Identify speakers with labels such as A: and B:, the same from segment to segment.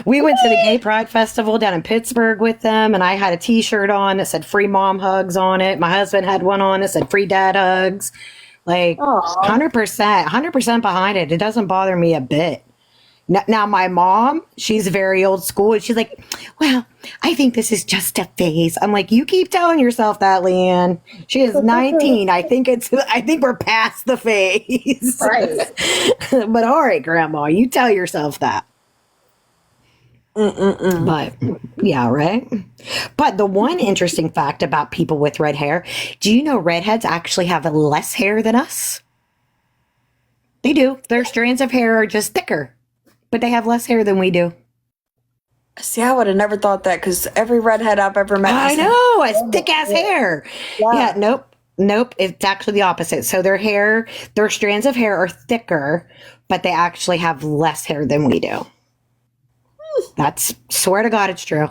A: We went to the Gay Pride Festival down in Pittsburgh with them, and I had a T-shirt on that said "Free Mom Hugs" on it. My husband had one on that said "Free Dad Hugs." Like
B: Oh,
A: 100%, 100% behind it. It doesn't bother me a bit. Now, my mom, she's very old school, and she's like, "Well, I think this is just a phase." I'm like, "You keep telling yourself that, Leanne. She is 19. I think we're past the phase."
B: right.
A: But all right, Grandma, you tell yourself that.
B: Mm-mm-mm.
A: But yeah, right. But the one interesting fact about people with red hair, do you know redheads actually have less hair than us? They do. Their strands of hair are just thicker, but they have less hair than we do.
B: See, I would have never thought that because every redhead I've ever met
A: I
B: just had
A: know, it's
B: so much
A: thick ass
B: hair.
A: hair. Yeah,
B: Yeah.
A: nope. Nope, it's actually the opposite. So their strands of hair are thicker, but they actually have less hair than we do. That's swear to God, it's true.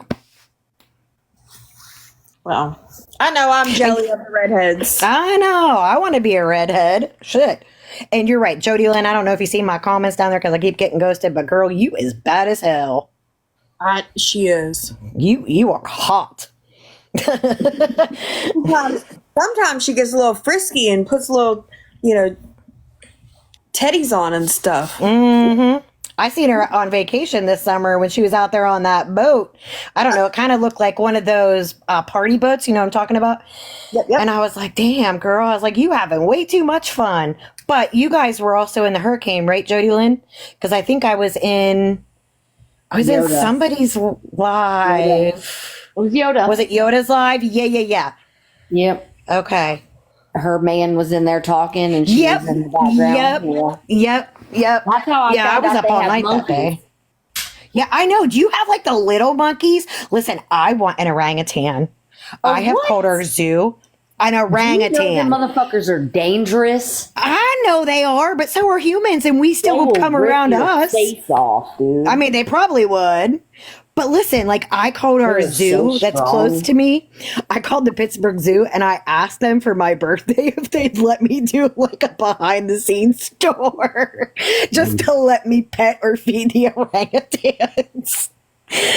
B: Well, I know I'm jelly of the redheads.
A: I know. I want to be a redhead. Shit. And you're right, Jody Lynn. I don't know if you see my comments down there because I keep getting ghosted, but girl, you is bad as hell.
B: She is.
A: You are hot.
B: Sometimes she gets a little frisky and puts little, teddies on and stuff.
A: I seen her on vacation this summer when she was out there on that boat. I don't know. It kind of looked like one of those party boats. You know what I'm talking about?
B: Yep, yep.
A: And I was like, damn, girl. I was like, you having way too much fun. But you guys were also in the hurricane, right, Jody Lynn? Because I think I was in
C: Yoda.
A: somebody's live.
C: It was Yoda.
A: Was it Yoda's live? Yeah.
C: Yep.
A: Okay.
C: Her man was in there talking, and she
A: Yep.
C: was in the background.
A: Yep.
C: Yeah. That's how I
A: Yeah, I
C: found
A: was
C: out
A: up
C: they
A: all
C: have
A: night that
C: monkeys.
A: day. Yeah, I know. Do you have like the little monkeys? Listen, I want an orangutan. I have
C: what?
A: called our zoo an
C: You know
A: orangutan.
C: them motherfuckers are dangerous.
A: I know they are, but so are humans, and we still
C: They
A: will
C: will
A: come
C: rip
A: around
C: your
A: us.
C: face off, dude.
A: I mean, they probably would. But listen, like I called our
C: They're
A: zoo
C: so
A: that's
C: strong.
A: close to me. I called the Pittsburgh Zoo and I asked them for my birthday if they'd let me do like a behind the scenes tour just to let me pet or feed the orangutans.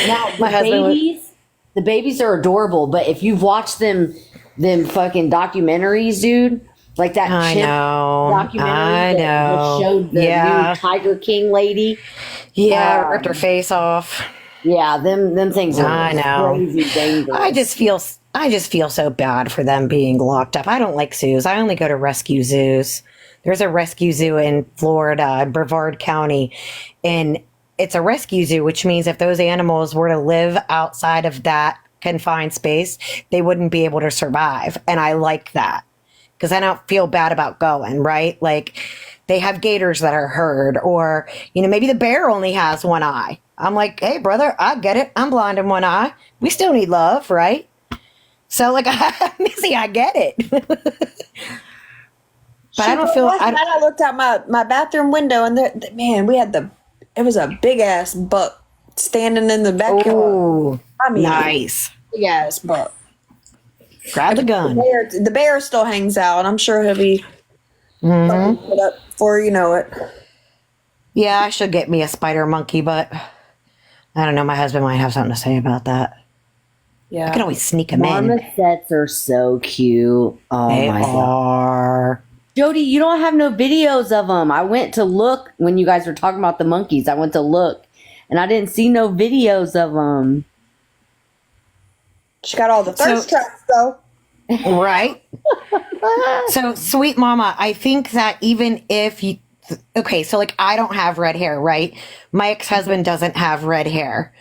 C: Now
A: My husband was,
C: the babies are adorable, but if you've watched them fucking documentaries, dude, like that
A: I
C: chimp
A: know.
C: documentary
A: I
C: that
A: know.
C: showed the
A: Yeah.
C: new Tiger King lady.
A: Yeah, ripped her face off.
C: Yeah, them things are
A: I know.
C: crazy dangerous.
A: I just feel so bad for them being locked up. I don't like zoos. I only go to rescue zoos. There's a rescue zoo in Florida, in Brevard County, and it's a rescue zoo, which means if those animals were to live outside of that confined space, they wouldn't be able to survive. And I like that because I don't feel bad about going, right? Like they have gators that are herd, or, maybe the bear only has one eye. I'm like, hey, brother, I get it. I'm blind in one eye. We still need love, right? So, like, Missy, I get it. But I don't feel.
B: Last night I looked out my bathroom window and man, it was a big ass buck standing in the backyard.
A: Oh,
B: I mean,
A: nice.
B: big ass buck.
A: Grab the gun.
B: The bear still hangs out. I'm sure he'll be put up before you know it.
A: Yeah, I should get me a spider monkey, but I don't know. My husband might have something to say about that. I could
B: Yeah.
A: always sneak him in.
C: Marmosets are so cute. Oh
A: They
C: my god,
A: are.
C: Jody, you don't have no videos of them. I went to look when you guys were talking about the monkeys. I went to look, and I didn't see no videos of them.
B: She got all the thirst traps though.
A: Right? So, sweet mama, I think that even if you. Okay, so like I don't have red hair, right? My ex husband doesn't have red hair,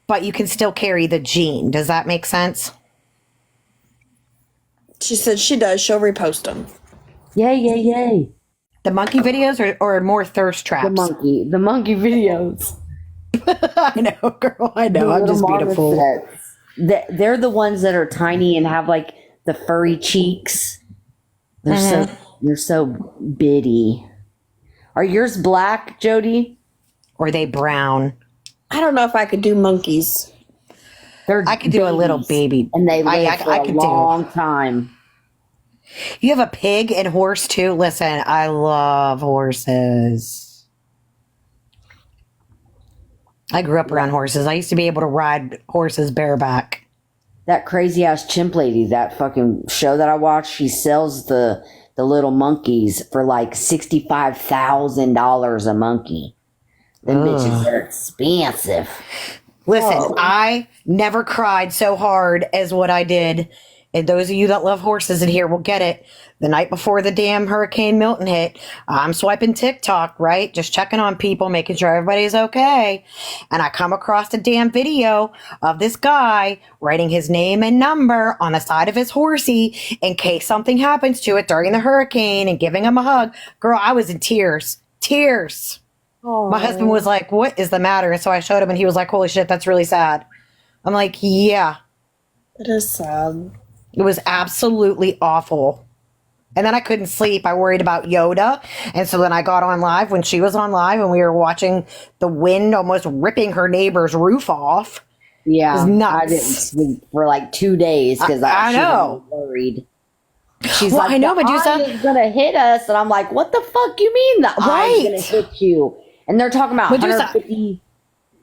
A: but you can still carry the gene. Does that make sense?
B: She said she does. She'll repost them.
C: Yay.
A: The monkey videos or more thirst traps?
C: The monkey videos.
A: I know, girl. I know. I'm
C: Little
A: just beautiful.
C: marmosets. They're the ones that are tiny and have like the furry cheeks. They're so bitty. Are yours black, Jody?
A: Or they brown?
B: I don't know if I could do monkeys.
C: They're
A: I could do a little
C: babies,
A: baby.
C: and they live for
A: I
C: a
A: could do.
C: long time.
A: You have a pig and horse too? Listen, I love horses. I grew up around horses. I used to be able to ride horses bareback.
C: That crazy ass chimp lady, that fucking show that I watched, she sells the little monkeys for like $65,000 a monkey. Them bitches are expensive.
A: Listen, I never cried so hard as what I did. And those of you that love horses in here will get it. The night before the damn Hurricane Milton hit, I'm swiping TikTok, right? Just checking on people, making sure everybody's okay. And I come across a damn video of this guy writing his name and number on the side of his horsey in case something happens to it during the hurricane and giving him a hug. Girl, I was in tears. Tears. My husband was like, what is the matter? And so I showed him and he was like, holy shit, that's really sad. I'm like, yeah.
B: It is sad.
A: It was absolutely awful. And then I couldn't sleep. I worried about Yoda. And so then I got on live when she was on live and we were watching the wind almost ripping her neighbor's roof off.
C: Yeah.
A: It was nuts.
C: I didn't sleep for like 2 days because
A: I know.
C: She was worried. She's
A: Well,
C: like,
A: I know,
C: the
A: Medusa.
C: eye is gonna hit us, and I'm like, what the fuck you mean the eye is gonna hit you? And they're talking about
A: Medusa.
C: 150.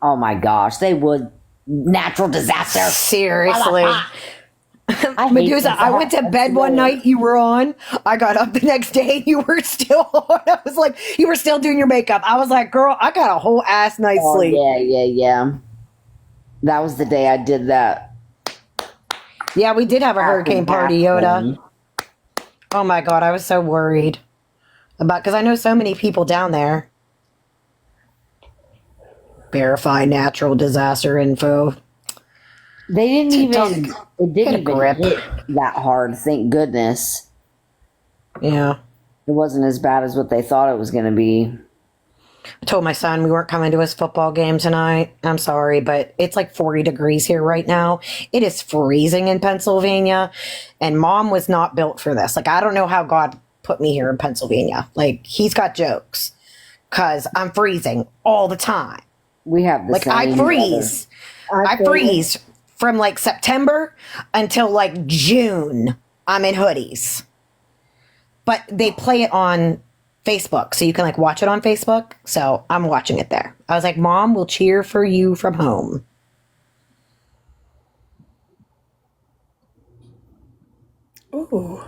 C: Oh my gosh, they would natural disaster.
A: Seriously.
C: I hate
A: Medusa, I went to
C: that.
A: bed one night, you were on. I got up the next day, you were still on. I was like, you were still doing your makeup. I was like, girl, I got a whole ass night's
C: Oh,
A: sleep.
C: yeah. That was the day I did that.
A: Yeah, we did have a hurricane party, Yoda. Oh my God, I was so worried about, because I know so many people down there. Verify natural disaster info.
C: They didn't even. It
A: Get a
C: didn't even
A: grip.
C: hit that hard. Thank goodness.
A: Yeah.
C: It wasn't as bad as what they thought it was going to be.
A: I told my son we weren't coming to his football game tonight. I'm sorry, but it's like 40 degrees here right now. It is freezing in Pennsylvania, and Mom was not built for this. Like, I don't know how God put me here in Pennsylvania. Like, he's got jokes because I'm freezing all the time.
C: We have the
A: Like,
C: same
A: I freeze. I freeze from like September until like June. I'm in hoodies. But they play it on Facebook, so you can like watch it on Facebook. So I'm watching it there. I was like, Mom will cheer for you from home.
B: Ooh.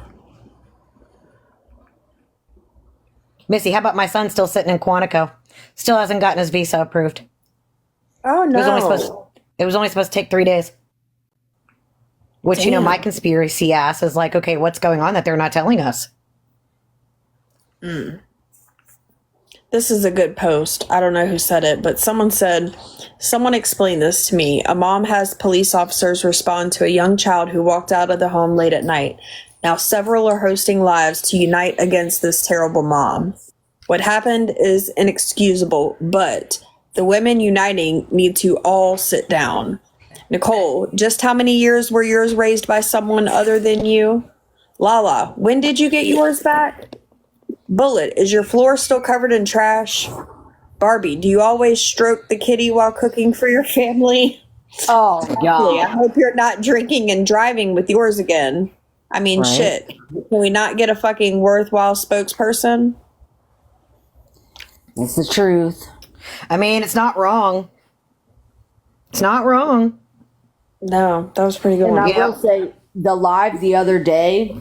A: Missy, how about my son still sitting in Quantico? Still hasn't gotten his visa approved.
B: Oh no.
A: It was only supposed to take 3 days. Which, you know, my conspiracy ass is like, okay, what's going on that they're not telling us?
B: This is a good post. I don't know who said it, but someone said, someone explained this to me. A mom has police officers respond to a young child who walked out of the home late at night. Now, several are hosting lives to unite against this terrible mom. What happened is inexcusable, but the women uniting need to all sit down. Nicole, just how many years were yours raised by someone other than you? Lala, when did you get yours back? Bullet, is your floor still covered in trash? Barbie, do you always stroke the kitty while cooking for your family?
C: Oh,
B: I
C: God.
B: hope you're not drinking and driving with yours again. I mean,
C: Right.
B: shit. Can we not get a fucking worthwhile spokesperson?
C: It's the truth.
A: I mean, it's not wrong. It's not wrong.
B: No, that was pretty good.
C: And I
A: Yeah.
C: will say, the live the other day,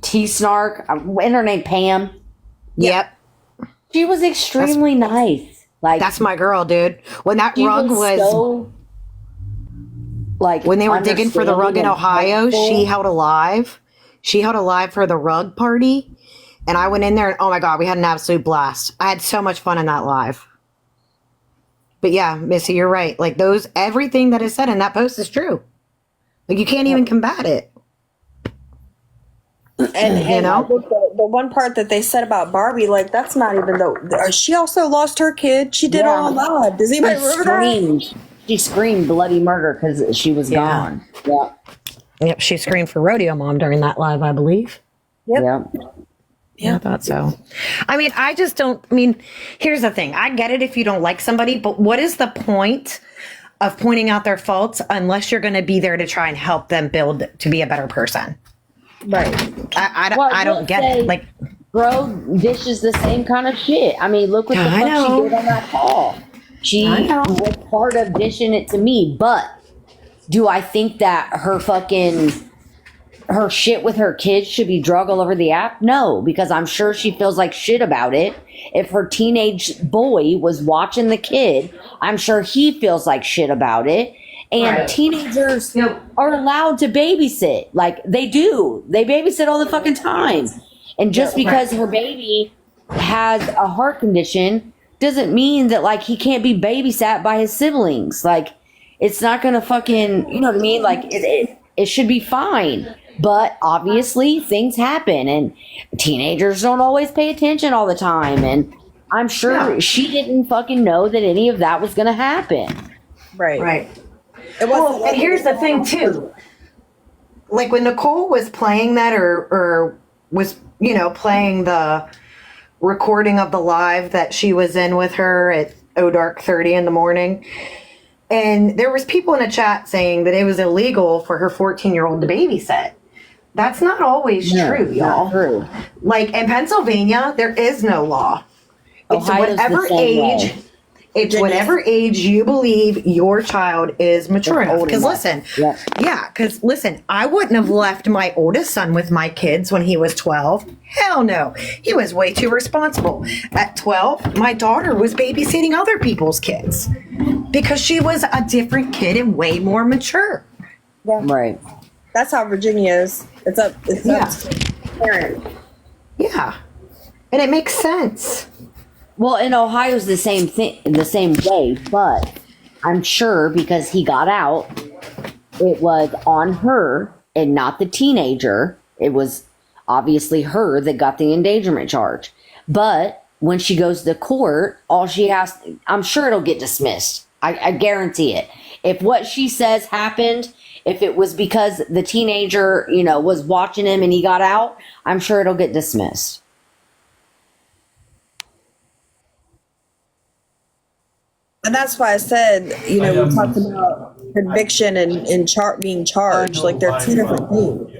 C: T Snark, and her name Pam,
A: Yep.
C: she was extremely nice. Like,
A: That's my girl, dude. When that
C: she
A: rug was
C: so, like,
A: when they were digging for the rug in
C: understanding and
A: Ohio,
C: helpful.
A: she held a live. She held a live for the rug party. And I went in there and oh my God, we had an absolute blast. I had so much fun in that live. But yeah, Missy, you're right. Like everything that is said in that post is true. Like you can't even combat it.
B: And
A: You know?
B: the one part that they said about Barbie, like that's not even she also lost her kid. She did
C: Yeah.
B: all live. Does anybody
C: She
B: remember that?
C: screamed. She screamed bloody murder because she was
A: Yeah.
C: gone. Yeah.
A: Yep, she screamed for Rodeo Mom during that live, I believe.
C: Yeah.
A: Yeah, I thought so. I mean, I just don't. I mean, here's the thing. I get it if you don't like somebody, but what is the point of pointing out their faults unless you're going to be there to try and help them build to be a better person?
B: Right.
C: Well,
A: I don't
C: let's
A: get
C: say-
A: it. Like,
C: Bro, this is the same kind of shit. I mean, look what the
A: I
C: fuck
A: know.
C: she did on that call. She
A: I know.
C: was part of dishing it to me, but do I think that her shit with her kids should be drug all over the app? No, because I'm sure she feels like shit about it. If her teenage boy was watching the kid, I'm sure he feels like shit about it. And
A: Right.
C: teenagers
A: Yep.
C: are allowed to babysit. Like they do. They babysit all the fucking time. And just because her baby has a heart condition doesn't mean that like he can't be babysat by his siblings. Like it's not gonna fucking, you know what I mean? Like it should be fine. But obviously things happen and teenagers don't always pay attention all the time. And I'm sure
A: Yeah.
C: she didn't fucking know that any of that was gonna happen.
B: Right.
A: Right.
B: It wasn't
A: Well, and here's the thing too. Like when Nicole was playing that or was, playing the recording of the live that she was in with her at dark 30 in the morning. And there was people in the chat saying that it was illegal for her 14-year-old to babysit. That's not always true, y'all.
C: Not true.
A: Like in Pennsylvania, there is no law. It's
C: Ohio's the
A: whatever
C: same
A: age.
C: way.
A: It's whatever age you believe your child is mature enough.
C: old
A: Because
C: enough.
A: listen,
C: Yeah.
A: because listen, I wouldn't have left my oldest son with my kids when he was 12. Hell no. He was way too responsible. At 12, my daughter was babysitting other people's kids because she was a different kid and way more mature.
C: Right.
B: That's how Virginia is. It's up to the parent.
A: Yeah. And it makes sense.
C: Well, in Ohio's the same thing, the same way, but I'm sure because he got out, it was on her and not the teenager. It was obviously her that got the endangerment charge. But when she goes to court, all she has, I'm sure it'll get dismissed. I guarantee it. If what she says happened, if it was because the teenager, was watching him and he got out, I'm sure it'll get dismissed.
B: And that's why I said, we talked about conviction and being charged. Like they're two different things.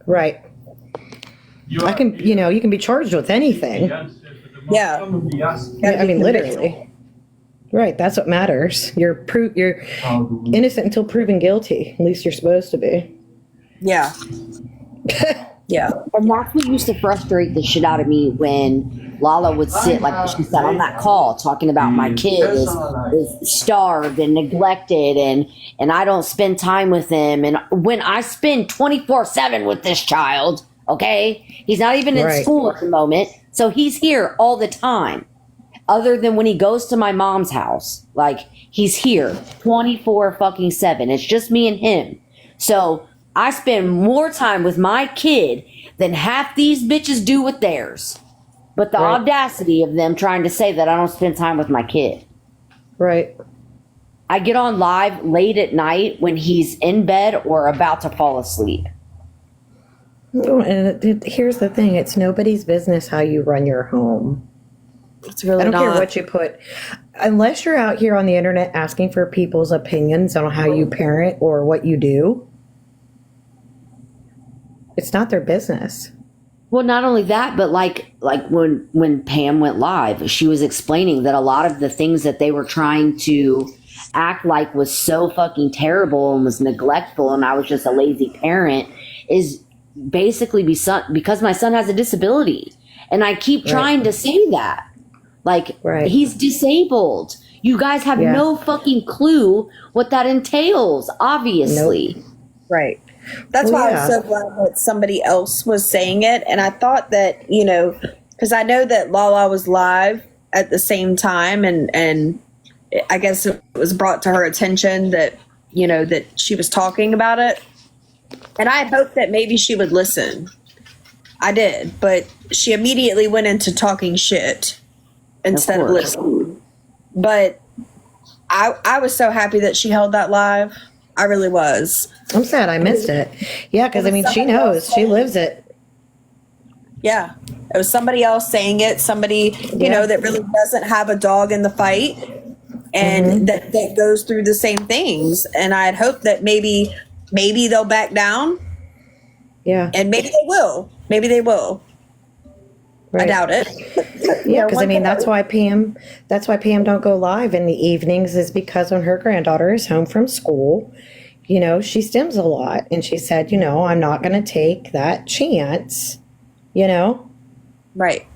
A: Right. I can, you can be charged with anything.
B: Yeah.
A: I mean, literally. Right. That's what matters. You're innocent until proven guilty. At least you're supposed to be.
B: Yeah. Yeah.
C: And that's what used to frustrate the shit out of me when Lala would sit, like she said on that call, talking about my kid is starved and neglected and I don't spend time with him. And when I spend 24/7 with this child, okay, he's not even in
A: Right.
C: school at the moment. So he's here all the time. Other than when he goes to my mom's house. Like he's here 24/7. It's just me and him. So I spend more time with my kid than half these bitches do with theirs. But the
A: Right.
C: audacity of them trying to say that I don't spend time with my kid.
A: Right.
C: I get on live late at night when he's in bed or about to fall asleep.
A: And here's the thing. It's nobody's business how you run your home.
B: It's really
A: I don't care
B: not.
A: what you put. Unless you're out here on the internet asking for people's opinions on how you parent or what you do, it's not their business.
C: Well, not only that, but like when Pam went live, she was explaining that a lot of the things that they were trying to act like was so fucking terrible and was neglectful and I was just a lazy parent is basically because my son has a disability. And I keep trying to say that. Like,
A: Right.
C: he's disabled. You guys have
A: Yeah.
C: no fucking clue what that entails, obviously.
B: Right. That's
A: Well,
B: why
A: yeah.
B: I was so glad that somebody else was saying it. And I thought that, because I know that Lala was live at the same time and I guess it was brought to her attention that, that she was talking about it. And I had hoped that maybe she would listen. I did, but she immediately went into talking shit instead of
C: course.
B: listening. But I was so happy that she held that live. I really was.
A: I'm sad I missed it. Yeah, because I mean, she knows. She lives it.
B: Yeah. It was somebody else saying it, somebody,
A: Yeah.
B: that really doesn't have a dog in the fight and that goes through the same things. And I'd hope that maybe they'll back down
A: Yeah.
B: and maybe they will. Maybe they will. I
A: Right.
B: doubt it.
A: Yeah, because I mean that's why Pam don't go live in the evenings is because when her granddaughter is home from school, she stims a lot, and she said, I'm not going to take that chance, you know.
B: Right.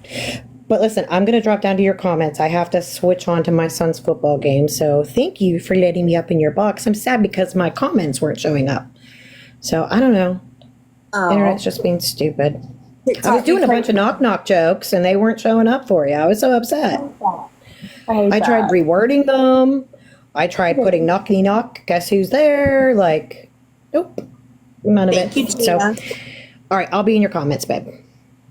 A: But listen, I'm going to drop down to your comments. I have to switch on to my son's football game, so thank you for letting me up in your box. I'm sad because my comments weren't showing up, so I don't know. Internet's just being stupid. I was doing a bunch of knock knock jokes and they weren't showing up for you. I was so upset. I tried rewording them. I tried putting knockety knock. Guess who's there? Like, nope, none of
B: Thank
A: it.
B: you,
A: So,
B: Gina.
A: all right, I'll be in your comments, babe.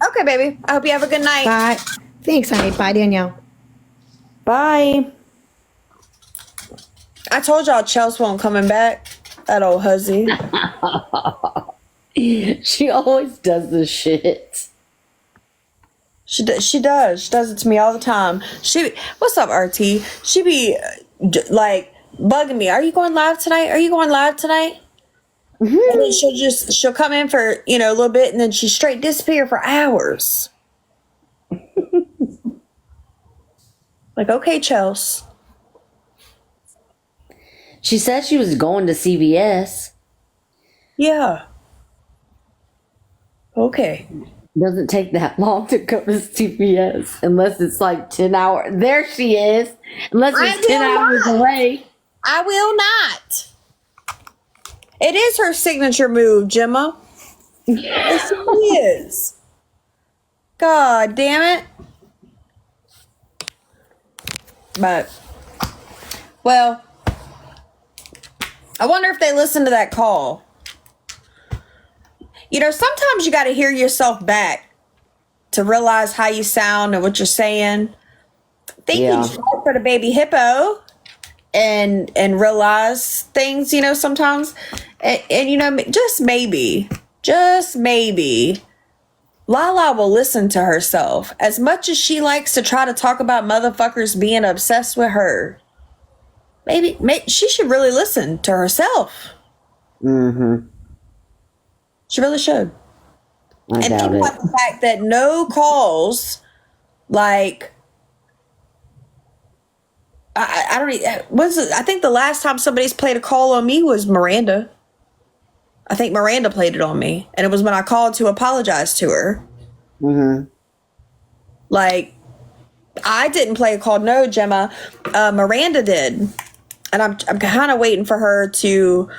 B: Okay, baby. I hope you have a good night.
A: Bye. Thanks, honey. Bye, Danielle.
C: Bye.
B: I told y'all Chelsea won't coming back. That old hussy.
C: She always does this shit.
B: She does. She does it to me all the time. What's up, RT? She be like bugging me. Are you going live tonight? Are you going live tonight? And then she'll come in for a little bit, and then she straight disappear for hours. Like, okay, Chelsea.
C: She said she was going to CVS.
B: Yeah. Okay.
C: Doesn't take that long to go to CVS unless it's like 10 hours. There she is. Unless it's 10 hours away.
B: I will not. It is her signature move, Gemma. Yes, it is. God damn it. But, well, I wonder if they listen to that call. Sometimes you got to hear yourself back to realize how you sound and what you're saying. Think you should for the baby hippo and realize things, sometimes. And just maybe, Lala will listen to herself. As much as she likes to try to talk about motherfuckers being obsessed with her, maybe she should really listen to herself.
C: Mm-hmm.
B: She really should.
C: I
B: And
C: doubt
B: think
C: it.
B: about the fact that no calls, like, I don't I think the last time somebody's played a call on me was Miranda. I think Miranda played it on me. And it was when I called to apologize to her.
C: Mm-hmm.
B: Like, I didn't play a call. No, Gemma. Miranda did. And I'm kind of waiting for her to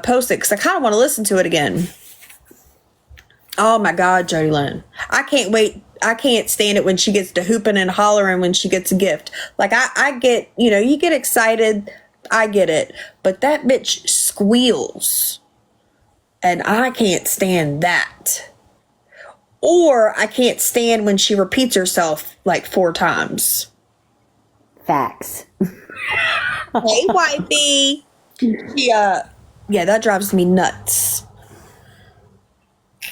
B: post it because I kind of want to listen to it again. Oh my God, Jody Lynn. I can't wait. I can't stand it when she gets to hooping and hollering when she gets a gift. Like, I get, you get excited. I get it. But that bitch squeals. And I can't stand that. Or I can't stand when she repeats herself like 4 times.
C: Facts.
B: Hey, wifey. Yeah, that drives me nuts.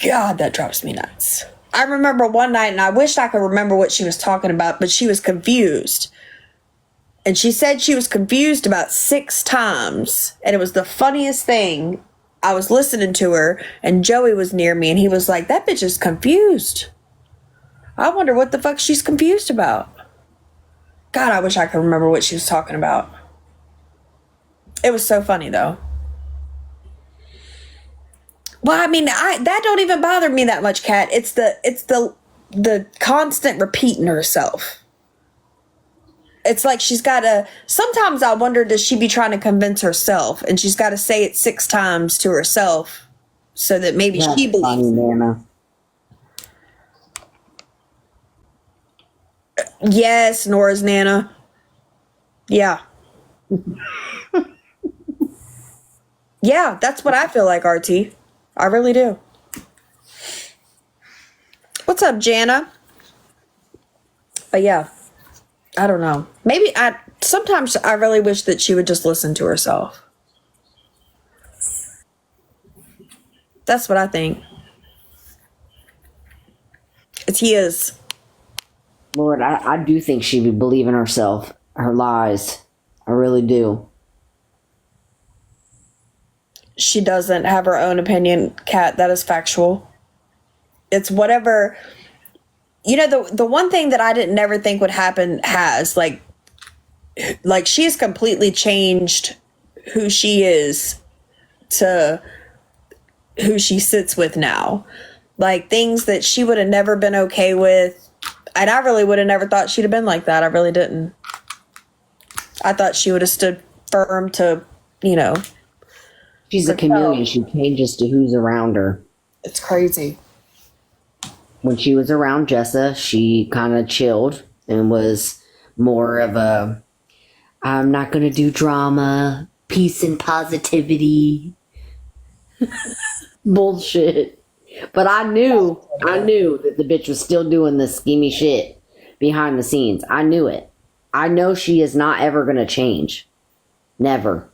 B: God, that drives me nuts. I remember one night, and I wish I could remember what she was talking about, but she was confused. And she said she was confused about 6 times. And it was the funniest thing. I was listening to her, and Joey was near me, and he was like, that bitch is confused. I wonder what the fuck she's confused about. God, I wish I could remember what she was talking about. It was so funny, though. Well, I mean, that don't even bother me that much, Kat. It's the constant repeating herself. It's like she's got to. Sometimes I wonder, does she be trying to convince herself, and she's got to say it 6 times to herself, so that maybe she believes.
C: Funny, Nana.
B: Yes, Nora's Nana. Yeah. Yeah, that's what I feel like, RT. I really do. What's up, Jana? But yeah, I don't know. Sometimes I really wish that she would just listen to herself. That's what I think. It's his.
C: Lord, I do think she would believe in herself, her lies. I really do.
B: She doesn't have her own opinion, Kat. That is factual. It's whatever you know, the one thing that I didn't never think would happen has like she's completely changed who she is to who she sits with now. Like things that she would have never been okay with. And I really would have never thought she'd have been like that. I really didn't. I thought she would have stood firm to, you know.
C: She's a chameleon. She changes to who's around her.
B: It's crazy.
C: When she was around Jessa, she kind of chilled and was more of a, I'm not going to do drama, peace and positivity. Bullshit. But I knew that the bitch was still doing the schemy shit behind the scenes. I knew it. I know she is not ever going to change. Never.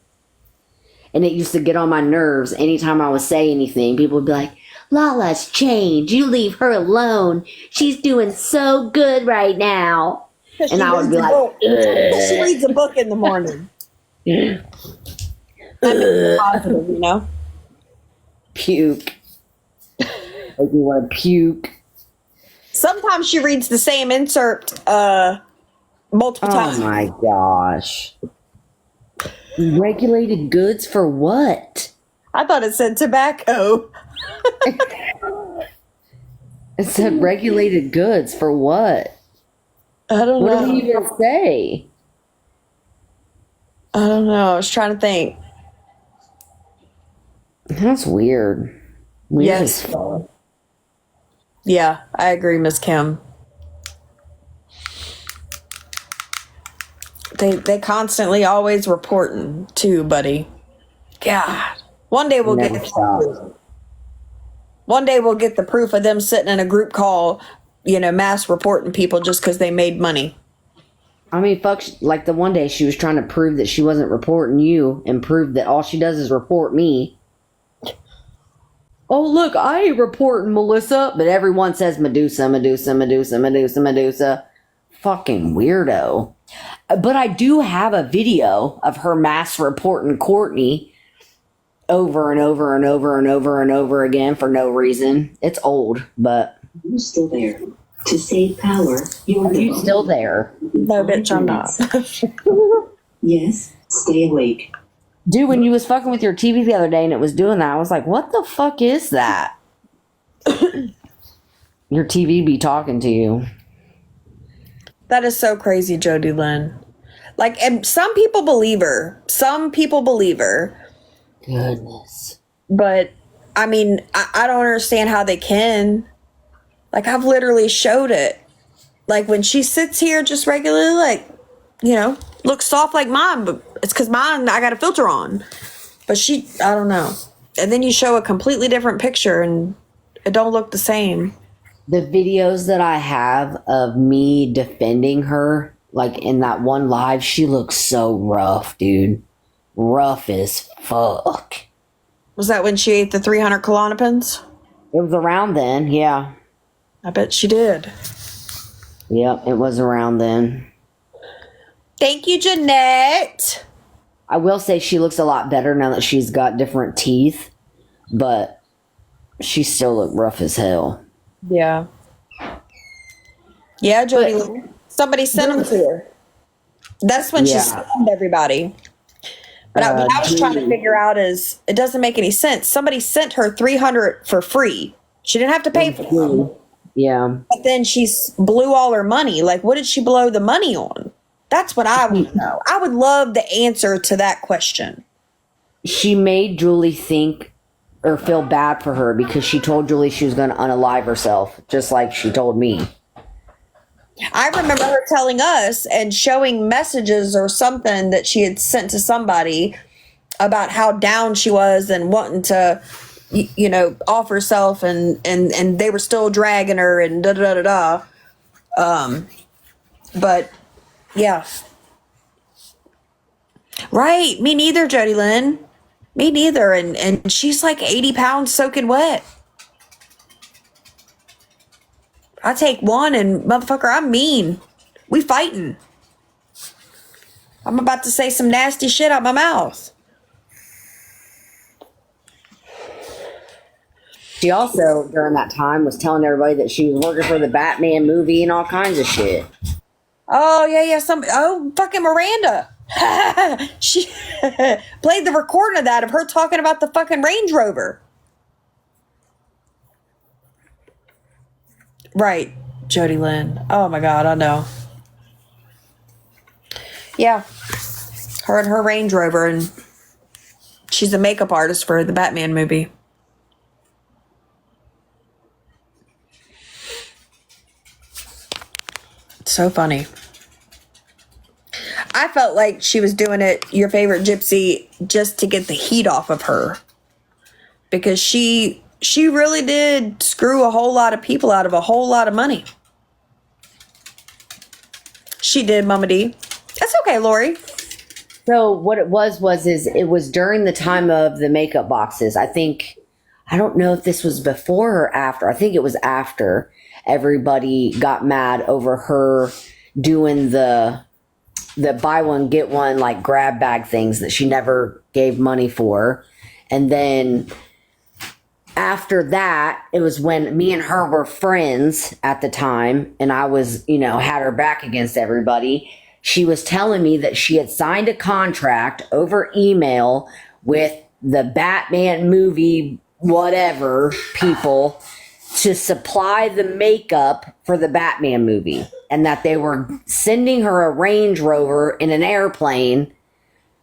C: And it used to get on my nerves anytime I would say anything. People would be like, Lala's changed. You leave her alone. She's doing so good right now. And I would be like,
B: she reads a book in the morning. I mean, positive, you know?
C: Puke. Like you want to puke.
B: Sometimes she reads the same insert multiple times.
C: Oh my gosh. Regulated goods for what?
B: I thought it said tobacco.
C: It said regulated goods for what?
B: I don't
C: What
B: know.
C: did he even say?
B: I don't know. I was trying to think.
C: That's weird. Weird
B: Yes.
C: as fuck.
B: Yeah, I agree, Miss Kim. They constantly always reporting too, buddy. God. One day we'll
C: Never
B: get
C: stop.
B: one day we'll get the proof of them sitting in a group call, you know, mass reporting people just because they made money.
C: I mean, fuck, like the one day she was trying to prove that she wasn't reporting you and prove that all she does is report me. Oh, look, I ain't reporting Melissa, but everyone says Medusa, Medusa, Medusa, Medusa, Medusa. Fucking weirdo. But I do have a video of her mass reporting Courtney over and over and over and over and over again for no reason. It's old, but...
D: You're still there. To save power,
C: Are you still there?
B: No, bitch, I'm not.
D: Yes, stay awake.
C: Dude, when you was fucking with your TV the other day and it was doing that, I was like, what the fuck is that? Your TV be talking to you.
B: That is so crazy, Jody Lynn. Like, and some people believe her. Some people believe her.
C: Goodness.
B: But, I mean, I don't understand how they can. Like, I've literally showed it. Like, when she sits here just regularly, like, you know, looks soft like mine, but it's because mine, I got a filter on. But she, I don't know. And then you show a completely different picture and it don't look the same.
C: The videos that I have of me defending her, like in that one live, she looks so rough, dude. Rough as fuck.
B: Was that when she ate the 300 Klonopins?
C: It was around then, yeah.
B: I bet she did.
C: Yep, it was around then.
B: Thank you, Jeanette.
C: I will say she looks a lot better now that she's got different teeth, but she still look rough as hell.
B: Yeah. Yeah, Jody. Somebody sent them to her. That's when she
C: Yeah.
B: slammed everybody. But what I was trying to figure out is it doesn't make any sense. Somebody sent her 300 for free. She didn't have to pay for them.
C: Yeah.
B: But then she blew all her money. Like, what did she blow the money on? That's what I would know. I would love the answer to that question.
C: She made Julie think or feel bad for her because she told Julie she was going to unalive herself, just like she told me.
B: I remember her telling us and showing messages or something that she had sent to somebody about how down she was and wanting to, you know, off herself, and they were still dragging her and da da da da da. But yeah, right. Me neither, Jody Lynn. Me neither. And she's like 80 pounds soaking wet. I take one and motherfucker, I'm mean. We fighting. I'm about to say some nasty shit out my mouth.
C: She also, during that time, was telling everybody that she was working for the Batman movie and all kinds of shit.
B: Oh, yeah. Fucking Miranda. She played the recording of that, of her talking about the fucking Range Rover. Right, Jody Lynn. Oh my God, I know. Yeah, her and her Range Rover, and she's a makeup artist for the Batman movie. So funny. I felt like she was doing it, your favorite gypsy, just to get the heat off of her, because she really did screw a whole lot of people out of a whole lot of money. She did, Mama D. That's okay, Lori.
C: So what it was it was during the time of the makeup boxes. I don't know if this was before or after. I think it was after everybody got mad over her doing the buy one get one like grab bag things that she never gave money for. And then after that, it was when me and her were friends at the time, and I was, had her back against everybody. She was telling me that she had signed a contract over email with the Batman movie, whatever people, to supply the makeup for the Batman movie, and that they were sending her a Range Rover in an airplane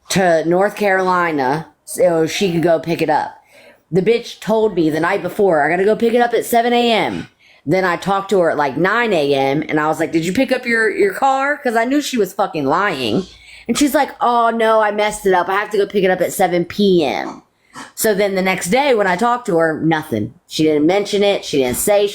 C: to North Carolina so she could go pick it up. The bitch told me the night before, I got to go pick it up at 7 a.m. Then I talked to her at like 9 a.m. and I was like, did you pick up your car? Because I knew she was fucking lying. And she's like, oh no, I messed it up. I have to go pick it up at 7 p.m. So then the next day when I talked to her, nothing. She didn't mention it. She didn't say